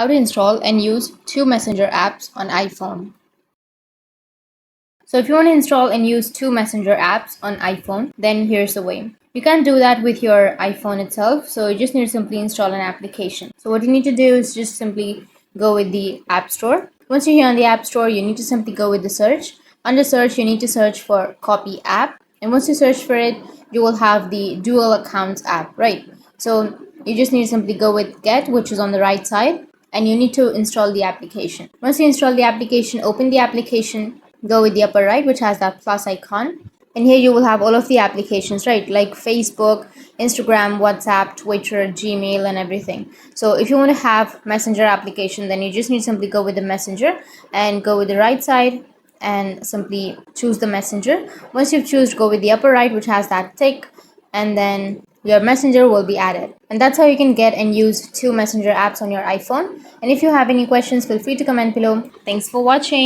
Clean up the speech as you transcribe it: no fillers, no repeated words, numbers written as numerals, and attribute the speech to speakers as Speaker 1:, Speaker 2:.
Speaker 1: how to install and use two messenger apps on iPhone. So if you want to install and use two messenger apps on iPhone, then here's the way. You can't do that with your iPhone itself, so you just need to simply install an application. So what you need to do is just simply go with the App Store. Once you're here on the App Store, you need to simply go with the search. Under search, you need to search for Copy App. And once you search for it, you will have the Dual Accounts app, right? So you just need to simply go with Get, which is on the right side, and you need to install the application. Once you install the application, open the application, go with the upper right, which has that plus icon, and here you will have all of the applications, right, like Facebook, Instagram, WhatsApp, Twitter, Gmail, and everything. So if you want to have messenger application, then you just need to simply go with the messenger and go with the right side and simply choose the messenger. Once you've chosen, go with the upper right, which has that tick, and then your messenger will be added. And that's how you can get and use two messenger apps on your iPhone. And if you have any questions, feel free to comment below. Thanks for watching.